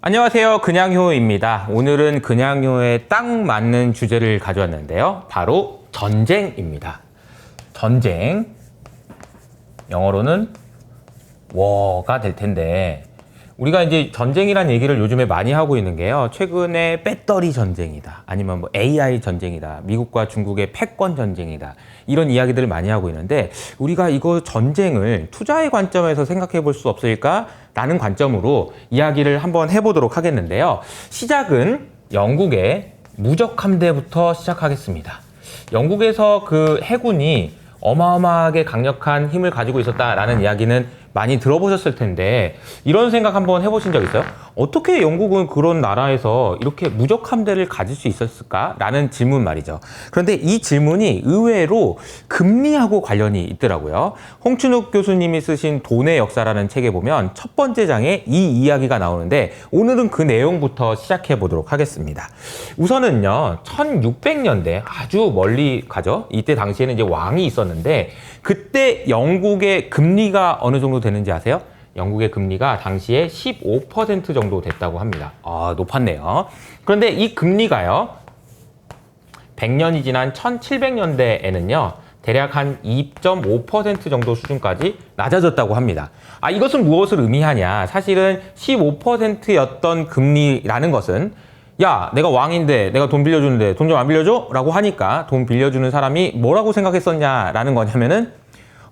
안녕하세요. 그냥효입니다. 오늘은 그냥효에 딱 맞는 주제를 가져왔는데요. 바로 전쟁입니다. 전쟁. 영어로는 war가 될 텐데, 우리가 이제 전쟁이란 얘기를 요즘에 많이 하고 있는 게요. 최근에 배터리 전쟁이다. 아니면 뭐 AI 전쟁이다. 미국과 중국의 패권 전쟁이다. 이런 이야기들을 많이 하고 있는데, 우리가 이거 전쟁을 투자의 관점에서 생각해 볼 수 없을까? 라는 관점으로 이야기를 한번 해보도록 하겠는데요. 시작은 영국의 무적함대부터 시작하겠습니다. 영국에서 그 해군이 어마어마하게 강력한 힘을 가지고 있었다라는 이야기는 많이 들어보셨을 텐데, 이런 생각 한번 해보신 적 있어요? 어떻게 영국은 그런 나라에서 이렇게 무적함대를 가질 수 있었을까? 라는 질문 말이죠. 그런데 이 질문이 의외로 금리하고 관련이 있더라고요. 홍춘욱 교수님이 쓰신 돈의 역사라는 책에 보면 첫 번째 장에 이 이야기가 나오는데, 오늘은 그 내용부터 시작해 보도록 하겠습니다. 우선은요, 1600년대 아주 멀리 가죠. 이때 당시에는 이제 왕이 있었는데, 그때 영국의 금리가 어느 정도 되는지 아세요? 영국의 금리가 당시에 15% 정도 됐다고 합니다. 높았네요. 그런데 이 금리가요, 100년이 지난 1700년대에는요, 대략 한 2.5% 정도 수준까지 낮아졌다고 합니다. 이것은 무엇을 의미하냐? 사실은 15%였던 금리라는 것은, 야, 내가 왕인데 내가 돈 빌려주는데 돈 좀 안 빌려줘? 라고 하니까 돈 빌려주는 사람이 뭐라고 생각했었냐라는 거냐면은,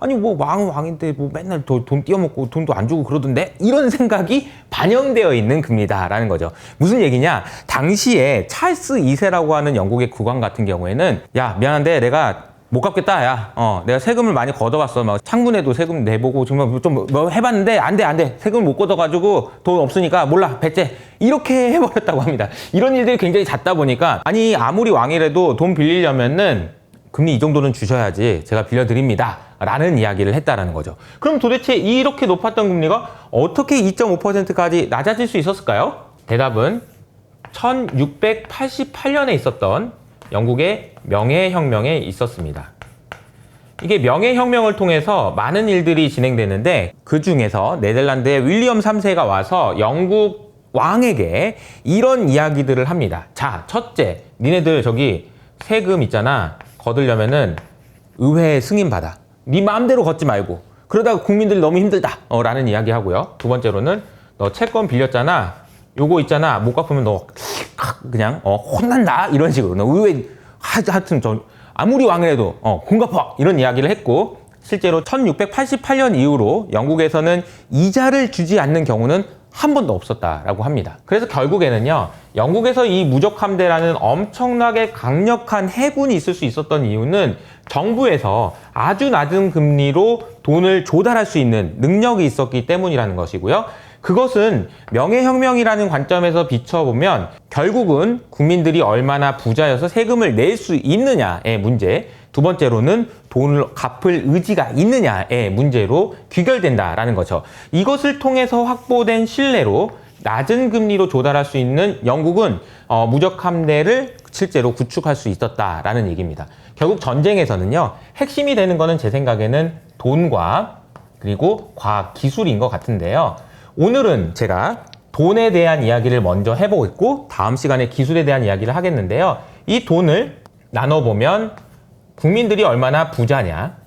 아니 뭐 왕은 왕인데 뭐 맨날 돈 띄어먹고 돈도 안 주고 그러던데, 이런 생각이 반영되어 있는 금리다라는 거죠. 무슨 얘기냐? 당시에 찰스 2세라고 하는 영국의 국왕 같은 경우에는, 야, 미안한데 내가 못 갚겠다. 야, 내가 세금을 많이 걷어갔어. 막 창문에도 세금 내보고 정말 좀 뭐 해봤는데 안 돼. 세금을 못 걷어가지고 돈 없으니까 몰라, 배째. 이렇게 해버렸다고 합니다. 이런 일들이 굉장히 잦다 보니까, 아니 아무리 왕이라도 돈 빌리려면은 금리 이 정도는 주셔야지 제가 빌려드립니다. 라는 이야기를 했다라는 거죠. 그럼 도대체 이렇게 높았던 금리가 어떻게 2.5%까지 낮아질 수 있었을까요? 대답은 1688년에 있었던 영국의 명예혁명에 있었습니다. 이게 명예혁명을 통해서 많은 일들이 진행되는데, 그 중에서 네덜란드의 윌리엄 3세가 와서 영국 왕에게 이런 이야기들을 합니다. 자, 첫째, 니네들 저기 세금 있잖아. 거두려면은 의회에 승인받아. 네 마음대로 걷지 말고. 그러다가 국민들이 너무 힘들다. 라는 이야기 하고요. 두 번째로는, 너 채권 빌렸잖아. 요거 있잖아. 못 갚으면 너 그냥 혼난다. 이런 식으로. 너 의회 하여튼 아무리 왕이라도 돈 갚아. 이런 이야기를 했고, 실제로 1688년 이후로 영국에서는 이자를 주지 않는 경우는 한 번도 없었다라고 합니다. 그래서 결국에는요, 영국에서 이 무적함대라는 엄청나게 강력한 해군이 있을 수 있었던 이유는 정부에서 아주 낮은 금리로 돈을 조달할 수 있는 능력이 있었기 때문이라는 것이고요. 그것은 명예혁명이라는 관점에서 비춰보면 결국은 국민들이 얼마나 부자여서 세금을 낼 수 있느냐의 문제, 두 번째로는 돈을 갚을 의지가 있느냐의 문제로 귀결된다라는 거죠. 이것을 통해서 확보된 신뢰로 낮은 금리로 조달할 수 있는 영국은 무적함대를 실제로 구축할 수 있었다라는 얘기입니다. 결국 전쟁에서는요, 핵심이 되는 거는 제 생각에는 돈과 그리고 과학, 기술인 것 같은데요. 오늘은 제가 돈에 대한 이야기를 먼저 해보고 다음 시간에 기술에 대한 이야기를 하겠는데요. 이 돈을 나눠보면 국민들이 얼마나 부자냐,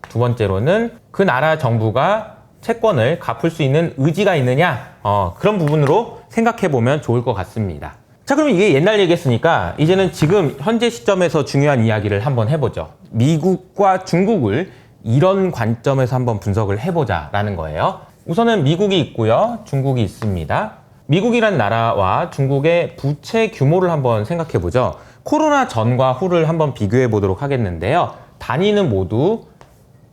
두 번째로는 그 나라 정부가 채권을 갚을 수 있는 의지가 있느냐, 그런 부분으로 생각해보면 좋을 것 같습니다. 자, 그럼 이게 옛날 얘기했으니까 이제는 지금 현재 시점에서 중요한 이야기를 한번 해보죠. 미국과 중국을 이런 관점에서 한번 분석을 해보자라는 거예요. 우선은 미국이 있고요, 중국이 있습니다. 미국이란 나라와 중국의 부채 규모를 한번 생각해보죠. 코로나 전과 후를 한번 비교해 보도록 하겠는데요. 단위는 모두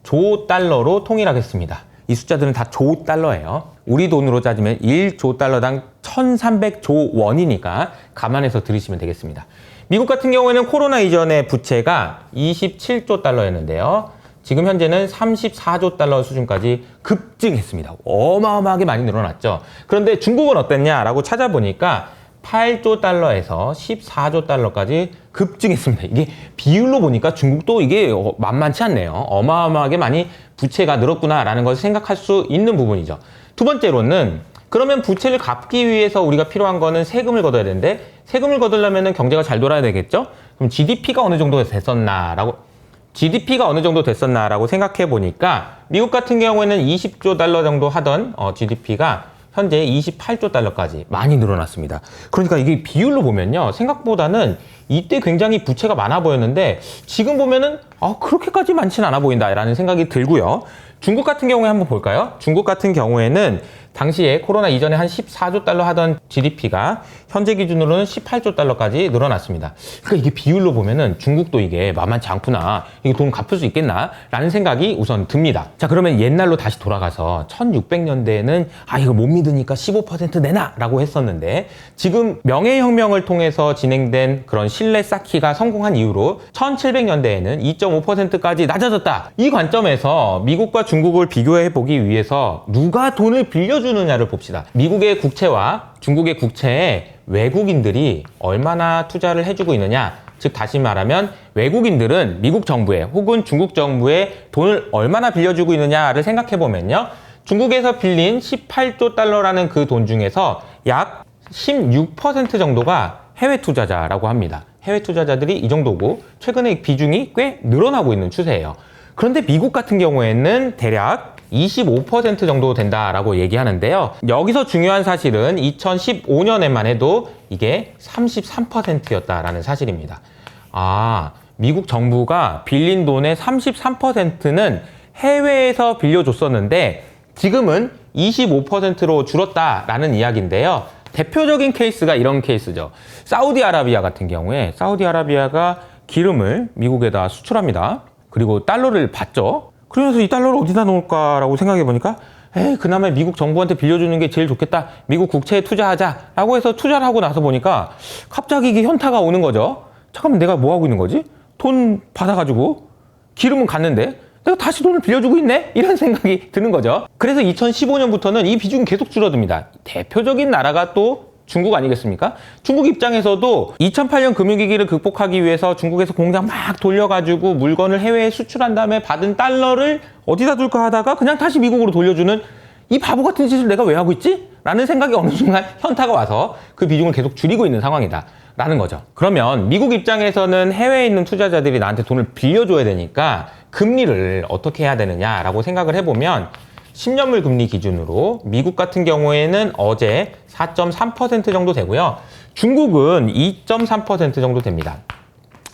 조 달러로 통일하겠습니다. 이 숫자들은 다 조 달러예요. 우리 돈으로 따지면 1조 달러당 1300조 원이니까 감안해서 들으시면 되겠습니다. 미국 같은 경우에는 코로나 이전의 부채가 27조 달러였는데요. 지금 현재는 34조 달러 수준까지 급증했습니다. 어마어마하게 많이 늘어났죠. 그런데 중국은 어땠냐라고 찾아보니까 8조 달러에서 14조 달러까지 급증했습니다. 이게 비율로 보니까 중국도 이게 만만치 않네요. 어마어마하게 많이 부채가 늘었구나라는 것을 생각할 수 있는 부분이죠. 두 번째로는 그러면 부채를 갚기 위해서 우리가 필요한 거는 세금을 걷어야 되는데 세금을 걷으려면 경제가 잘 돌아야 되겠죠? 그럼 GDP가 어느 정도 됐었나라고 생각해 보니까 미국 같은 경우에는 20조 달러 정도 하던 GDP가 현재 28조 달러까지 많이 늘어났습니다. 그러니까 이게 비율로 보면요. 생각보다는 이때 굉장히 부채가 많아 보였는데 지금 보면은 그렇게까지 많지는 않아 보인다라는 생각이 들고요. 중국 같은 경우에 한번 볼까요? 중국 같은 경우에는 당시에 코로나 이전에 한 14조 달러 하던 GDP가 현재 기준으로는 18조 달러까지 늘어났습니다. 그러니까 이게 비율로 보면은 중국도 이게 만만치 않구나. 이게 돈 갚을 수 있겠나? 라는 생각이 우선 듭니다. 자, 그러면 옛날로 다시 돌아가서 1600년대에는 이거 못 믿으니까 15% 내놔! 라고 했었는데 지금 명예혁명을 통해서 진행된 그런 신뢰 쌓기가 성공한 이후로 1700년대에는 2.5%까지 낮아졌다. 이 관점에서 미국과 중국을 비교해 보기 위해서 누가 돈을 빌려주느냐를 봅시다. 미국의 국채와 중국의 국채에 외국인들이 얼마나 투자를 해주고 있느냐. 즉 다시 말하면 외국인들은 미국 정부에 혹은 중국 정부에 돈을 얼마나 빌려주고 있느냐를 생각해 보면요. 중국에서 빌린 18조 달러라는 그 돈 중에서 약 16% 정도가 해외 투자자라고 합니다. 해외 투자자들이 이 정도고 최근에 비중이 꽤 늘어나고 있는 추세예요. 그런데 미국 같은 경우에는 대략 25% 정도 된다라고 얘기하는데요. 여기서 중요한 사실은 2015년에만 해도 이게 33%였다라는 사실입니다. 미국 정부가 빌린 돈의 33%는 해외에서 빌려줬었는데 지금은 25%로 줄었다라는 이야기인데요. 대표적인 케이스가 이런 케이스죠. 사우디아라비아 같은 경우에 사우디아라비아가 기름을 미국에다 수출합니다. 그리고 달러를 받죠. 그러면서 이 달러를 어디다 놓을까라고 생각해 보니까 그나마 미국 정부한테 빌려주는 게 제일 좋겠다. 미국 국채에 투자하자라고 해서 투자를 하고 나서 보니까 갑자기 이게 현타가 오는 거죠. 잠깐만, 내가 뭐 하고 있는 거지? 돈 받아가지고 기름은 갔는데 내가 다시 돈을 빌려주고 있네? 이런 생각이 드는 거죠. 그래서 2015년부터는 이 비중이 계속 줄어듭니다. 대표적인 나라가 또 중국 아니겠습니까? 중국 입장에서도 2008년 금융위기를 극복하기 위해서 중국에서 공장 막 돌려가지고 물건을 해외에 수출한 다음에 받은 달러를 어디다 둘까 하다가 그냥 다시 미국으로 돌려주는 이 바보 같은 짓을 내가 왜 하고 있지? 라는 생각이 어느 순간 현타가 와서 그 비중을 계속 줄이고 있는 상황이다. 라는 거죠. 그러면 미국 입장에서는 해외에 있는 투자자들이 나한테 돈을 빌려줘야 되니까 금리를 어떻게 해야 되느냐라고 생각을 해보면 10년물 금리 기준으로 미국 같은 경우에는 어제 4.3% 정도 되고요. 중국은 2.3% 정도 됩니다.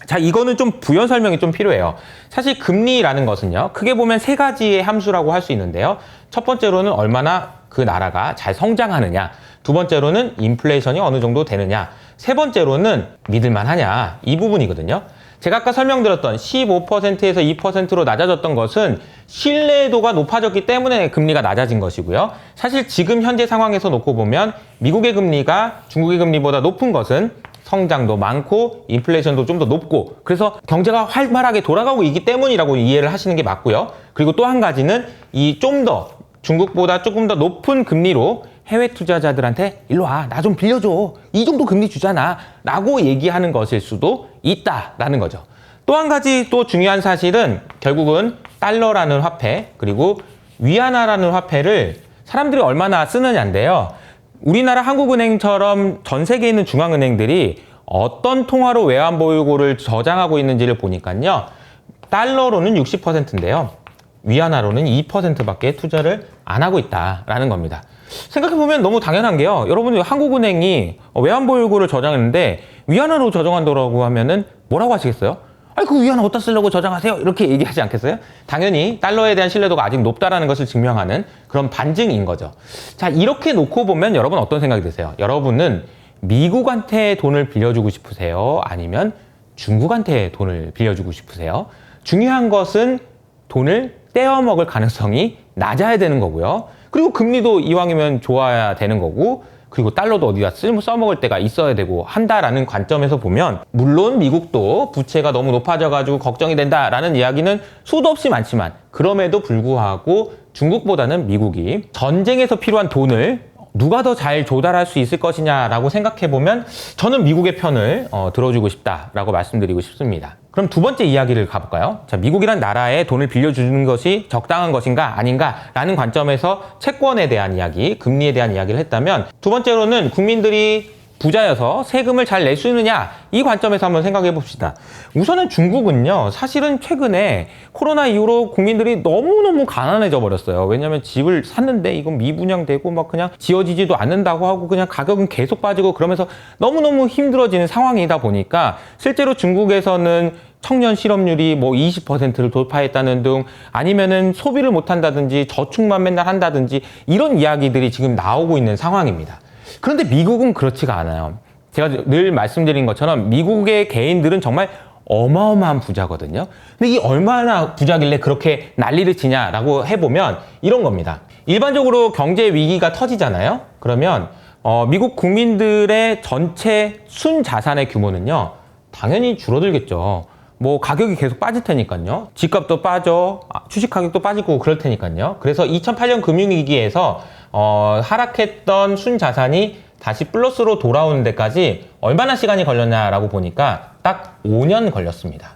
자, 이거는 좀 부연 설명이 좀 필요해요. 사실 금리라는 것은요, 크게 보면 세 가지의 함수라고 할 수 있는데요. 첫 번째로는 얼마나 그 나라가 잘 성장하느냐, 두 번째로는 인플레이션이 어느 정도 되느냐, 세 번째로는 믿을만 하냐, 이 부분이거든요. 제가 아까 설명드렸던 15%에서 2%로 낮아졌던 것은 신뢰도가 높아졌기 때문에 금리가 낮아진 것이고요. 사실 지금 현재 상황에서 놓고 보면 미국의 금리가 중국의 금리보다 높은 것은 성장도 많고 인플레이션도 좀 더 높고 그래서 경제가 활발하게 돌아가고 있기 때문이라고 이해를 하시는 게 맞고요. 그리고 또 한 가지는 이 좀 더 중국보다 조금 더 높은 금리로 해외 투자자들한테 일로 와, 나 좀 빌려줘. 이 정도 금리 주잖아. 라고 얘기하는 것일 수도 있다라는 거죠. 또 한 가지 또 중요한 사실은 결국은 달러라는 화폐 그리고 위안화라는 화폐를 사람들이 얼마나 쓰느냐인데요. 우리나라 한국은행처럼 전 세계에 있는 중앙은행들이 어떤 통화로 외환보유고를 저장하고 있는지를 보니까요. 달러로는 60%인데요. 위안화로는 2%밖에 투자를 안 하고 있다라는 겁니다. 생각해보면 너무 당연한 게요. 여러분 한국은행이 외환보유고를 저장했는데 위안화로 저장한다고 하면은 뭐라고 하시겠어요? 그 위안화 어디다 쓰려고 저장하세요? 이렇게 얘기하지 않겠어요? 당연히 달러에 대한 신뢰도가 아직 높다라는 것을 증명하는 그런 반증인 거죠. 자, 이렇게 놓고 보면 여러분 어떤 생각이 드세요? 여러분은 미국한테 돈을 빌려주고 싶으세요? 아니면 중국한테 돈을 빌려주고 싶으세요? 중요한 것은 돈을 떼어먹을 가능성이 낮아야 되는 거고요. 그리고 금리도 이왕이면 좋아야 되는 거고 그리고 달러도 어디다 써먹을 때가 있어야 되고 한다라는 관점에서 보면 물론 미국도 부채가 너무 높아져가지고 걱정이 된다라는 이야기는 수도 없이 많지만 그럼에도 불구하고 중국보다는 미국이 전쟁에서 필요한 돈을 누가 더 잘 조달할 수 있을 것이냐라고 생각해보면 저는 미국의 편을 들어주고 싶다라고 말씀드리고 싶습니다. 그럼 두 번째 이야기를 가볼까요? 자, 미국이란 나라에 돈을 빌려주는 것이 적당한 것인가 아닌가 라는 관점에서 채권에 대한 이야기, 금리에 대한 이야기를 했다면, 두 번째로는 국민들이 부자여서 세금을 잘 낼 수 있느냐, 이 관점에서 한번 생각해 봅시다. 우선은 중국은요, 사실은 최근에 코로나 이후로 국민들이 너무너무 가난해져 버렸어요. 왜냐면 집을 샀는데 이건 미분양되고 막 그냥 지어지지도 않는다고 하고 그냥 가격은 계속 빠지고 그러면서 너무너무 힘들어지는 상황이다 보니까 실제로 중국에서는 청년 실업률이 뭐 20%를 돌파했다는 등, 아니면은 소비를 못 한다든지 저축만 맨날 한다든지 이런 이야기들이 지금 나오고 있는 상황입니다. 그런데 미국은 그렇지가 않아요. 제가 늘 말씀드린 것처럼 미국의 개인들은 정말 어마어마한 부자거든요. 근데 이 얼마나 부자길래 그렇게 난리를 치냐라고 해보면 이런 겁니다. 일반적으로 경제 위기가 터지잖아요. 그러면 미국 국민들의 전체 순자산의 규모는요, 당연히 줄어들겠죠. 뭐 가격이 계속 빠질 테니까요. 집값도 빠져, 주식 가격도 빠지고 그럴 테니까요. 그래서 2008년 금융위기에서 하락했던 순자산이 다시 플러스로 돌아오는 데까지 얼마나 시간이 걸렸냐라고 보니까 딱 5년 걸렸습니다.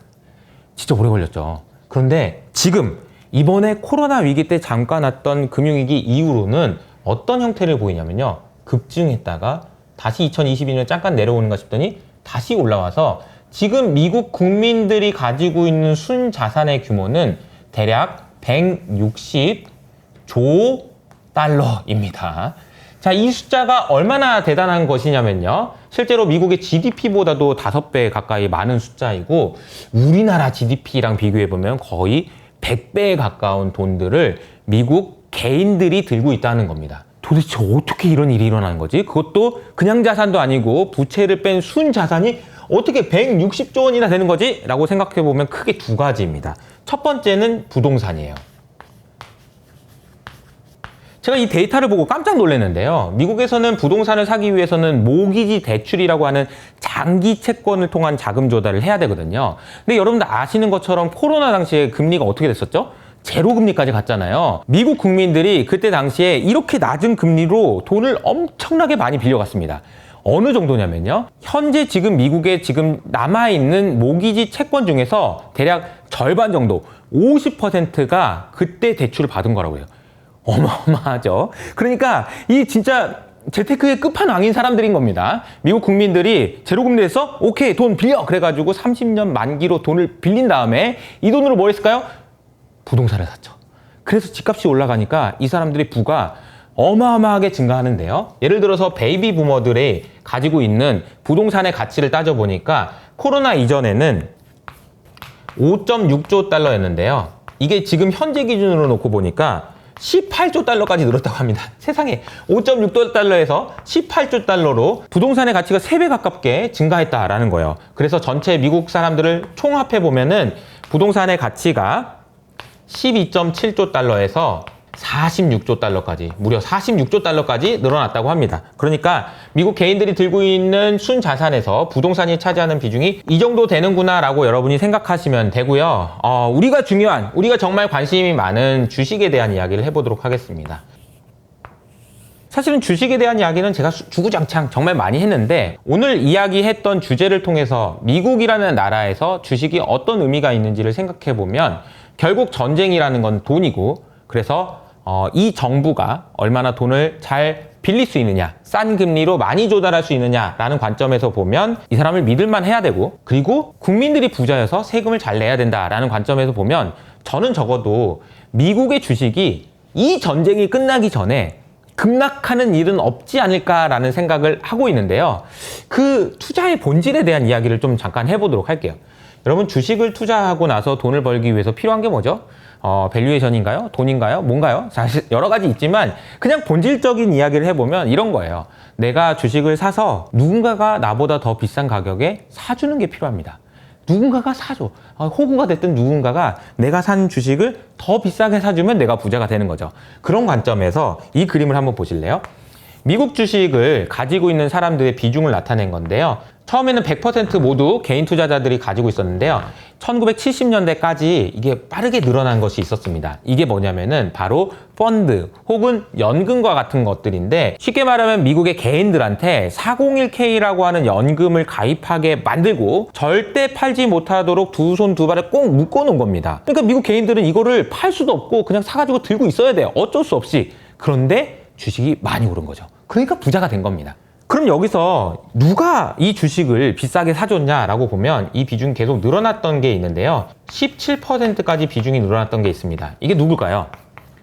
진짜 오래 걸렸죠. 그런데 지금 이번에 코로나 위기 때 잠깐 왔던 금융위기 이후로는 어떤 형태를 보이냐면요, 급증했다가 다시 2022년에 잠깐 내려오는가 싶더니 다시 올라와서 지금 미국 국민들이 가지고 있는 순자산의 규모는 대략 160조 달러입니다. 자, 이 숫자가 얼마나 대단한 것이냐면요, 실제로 미국의 GDP보다도 5배 가까이 많은 숫자이고, 우리나라 GDP랑 비교해보면 거의 100배에 가까운 돈들을 미국 개인들이 들고 있다는 겁니다. 도대체 어떻게 이런 일이 일어나는 거지? 그것도 그냥 자산도 아니고 부채를 뺀 순자산이 어떻게 160조 원이나 되는 거지? 라고 생각해보면 크게 두 가지입니다. 첫 번째는 부동산이에요. 제가 이 데이터를 보고 깜짝 놀랐는데요. 미국에서는 부동산을 사기 위해서는 모기지 대출이라고 하는 장기 채권을 통한 자금 조달을 해야 되거든요. 근데 여러분들 아시는 것처럼 코로나 당시에 금리가 어떻게 됐었죠? 제로 금리까지 갔잖아요. 미국 국민들이 그때 당시에 이렇게 낮은 금리로 돈을 엄청나게 많이 빌려갔습니다. 어느 정도냐면요, 현재 지금 미국에 지금 남아있는 모기지 채권 중에서 대략 절반 정도, 50%가 그때 대출을 받은 거라고 해요. 어마어마하죠. 그러니까 이 진짜 재테크의 끝판왕인 사람들인 겁니다. 미국 국민들이 제로금리에서 오케이 돈 빌려 그래가지고 30년 만기로 돈을 빌린 다음에 이 돈으로 뭘 했을까요? 부동산을 샀죠. 그래서 집값이 올라가니까 이 사람들의 부가 어마어마하게 증가하는데요. 예를 들어서 베이비 부머들이 가지고 있는 부동산의 가치를 따져보니까 코로나 이전에는 5.6조 달러였는데요. 이게 지금 현재 기준으로 놓고 보니까 18조 달러까지 늘었다고 합니다. 세상에, 5.6조 달러에서 18조 달러로 부동산의 가치가 3배 가깝게 증가했다라는 거예요. 그래서 전체 미국 사람들을 총합해 보면은 부동산의 가치가 12.7조 달러에서 46조 달러까지, 무려 46조 달러까지 늘어났다고 합니다. 그러니까 미국 개인들이 들고 있는 순자산에서 부동산이 차지하는 비중이 이 정도 되는구나 라고 여러분이 생각하시면 되고요. 우리가 정말 관심이 많은 주식에 대한 이야기를 해보도록 하겠습니다. 사실은 주식에 대한 이야기는 제가 주구장창 정말 많이 했는데, 오늘 이야기했던 주제를 통해서 미국이라는 나라에서 주식이 어떤 의미가 있는지를 생각해보면 결국 전쟁이라는 건 돈이고, 그래서 이 정부가 얼마나 돈을 잘 빌릴 수 있느냐, 싼 금리로 많이 조달할 수 있느냐라는 관점에서 보면 이 사람을 믿을만 해야 되고, 그리고 국민들이 부자여서 세금을 잘 내야 된다라는 관점에서 보면 저는 적어도 미국의 주식이 이 전쟁이 끝나기 전에 급락하는 일은 없지 않을까라는 생각을 하고 있는데요. 그 투자의 본질에 대한 이야기를 좀 잠깐 해보도록 할게요. 여러분, 주식을 투자하고 나서 돈을 벌기 위해서 필요한 게 뭐죠? 밸류에이션인가요? 돈인가요? 뭔가요? 사실 여러 가지 있지만 그냥 본질적인 이야기를 해보면 이런 거예요. 내가 주식을 사서 누군가가 나보다 더 비싼 가격에 사주는 게 필요합니다. 누군가가 사줘. 호구가 됐든 누군가가 내가 산 주식을 더 비싸게 사주면 내가 부자가 되는 거죠. 그런 관점에서 이 그림을 한번 보실래요? 미국 주식을 가지고 있는 사람들의 비중을 나타낸 건데요. 처음에는 100% 모두 개인 투자자들이 가지고 있었는데요. 1970년대까지 이게 빠르게 늘어난 것이 있었습니다. 이게 뭐냐면은 바로 펀드 혹은 연금과 같은 것들인데, 쉽게 말하면 미국의 개인들한테 401k라고 하는 연금을 가입하게 만들고 절대 팔지 못하도록 두 손 두 발을 꼭 묶어 놓은 겁니다. 그러니까 미국 개인들은 이거를 팔 수도 없고 그냥 사가지고 들고 있어야 돼요. 어쩔 수 없이. 그런데 주식이 많이 오른 거죠. 그러니까 부자가 된 겁니다. 그럼 여기서 누가 이 주식을 비싸게 사줬냐라고 보면 이 비중이 계속 늘어났던 게 있는데요. 17%까지 비중이 늘어났던 게 있습니다. 이게 누굴까요?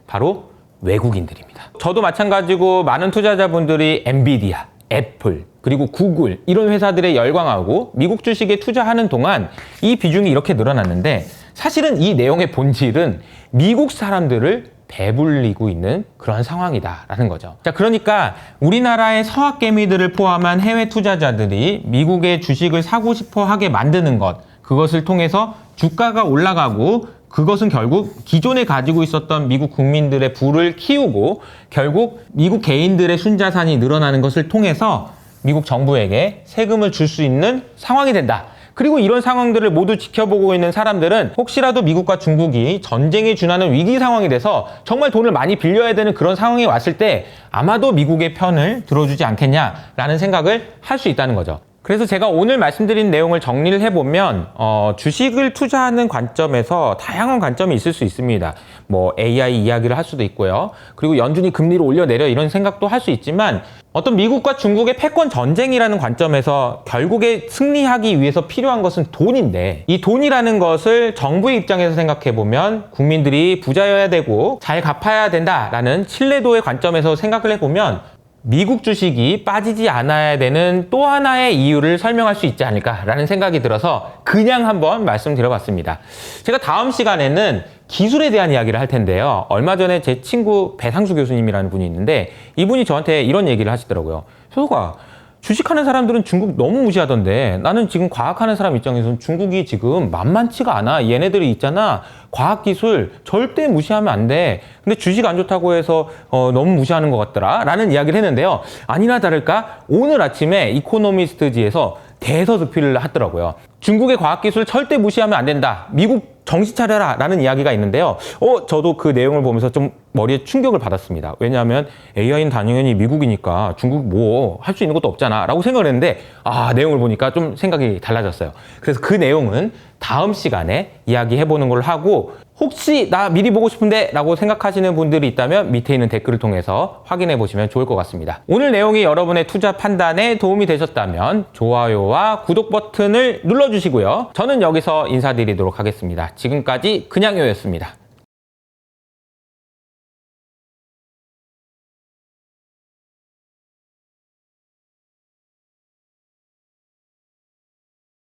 바로 외국인들입니다. 저도 마찬가지고 많은 투자자분들이 엔비디아, 애플, 그리고 구글 이런 회사들에 열광하고 미국 주식에 투자하는 동안 이 비중이 이렇게 늘어났는데, 사실은 이 내용의 본질은 미국 사람들을 배불리고 있는 그런 상황이다라는 거죠. 자, 그러니까 우리나라의 서학개미들을 포함한 해외 투자자들이 미국의 주식을 사고 싶어 하게 만드는 것, 그것을 통해서 주가가 올라가고, 그것은 결국 기존에 가지고 있었던 미국 국민들의 부를 키우고 결국 미국 개인들의 순자산이 늘어나는 것을 통해서 미국 정부에게 세금을 줄 수 있는 상황이 된다. 그리고 이런 상황들을 모두 지켜보고 있는 사람들은 혹시라도 미국과 중국이 전쟁에 준하는 위기 상황이 돼서 정말 돈을 많이 빌려야 되는 그런 상황이 왔을 때 아마도 미국의 편을 들어주지 않겠냐라는 생각을 할 수 있다는 거죠. 그래서 제가 오늘 말씀드린 내용을 정리를 해보면 주식을 투자하는 관점에서 다양한 관점이 있을 수 있습니다. 뭐 AI 이야기를 할 수도 있고요. 그리고 연준이 금리를 올려내려 이런 생각도 할 수 있지만, 어떤 미국과 중국의 패권 전쟁이라는 관점에서 결국에 승리하기 위해서 필요한 것은 돈인데, 이 돈이라는 것을 정부의 입장에서 생각해보면 국민들이 부자여야 되고 잘 갚아야 된다라는 신뢰도의 관점에서 생각을 해보면 미국 주식이 빠지지 않아야 되는 또 하나의 이유를 설명할 수 있지 않을까라는 생각이 들어서 그냥 한번 말씀드려봤습니다. 제가 다음 시간에는 기술에 대한 이야기를 할 텐데요. 얼마 전에 제 친구 배상수 교수님이라는 분이 있는데, 이분이 저한테 이런 얘기를 하시더라고요. 효소가, 주식하는 사람들은 중국 너무 무시하던데 나는 지금 과학하는 사람 입장에서는 중국이 지금 만만치가 않아. 얘네들이 있잖아, 과학기술 절대 무시하면 안 돼. 근데 주식 안 좋다고 해서 너무 무시하는 것 같더라 라는 이야기를 했는데요. 아니나 다를까 오늘 아침에 이코노미스트지에서 대서특필을 하더라고요. 중국의 과학기술 절대 무시하면 안 된다, 미국 정신 차려라 라는 이야기가 있는데요. 저도 그 내용을 보면서 좀 머리에 충격을 받았습니다. 왜냐하면 AI는 당연히 미국이니까 중국 뭐 할 수 있는 것도 없잖아 라고 생각을 했는데, 내용을 보니까 좀 생각이 달라졌어요. 그래서 그 내용은 다음 시간에 이야기해보는 걸로 하고, 혹시 나 미리 보고 싶은데 라고 생각하시는 분들이 있다면 밑에 있는 댓글을 통해서 확인해 보시면 좋을 것 같습니다. 오늘 내용이 여러분의 투자 판단에 도움이 되셨다면 좋아요와 구독 버튼을 눌러주시고요. 저는 여기서 인사드리도록 하겠습니다. 지금까지 그냥요였습니다.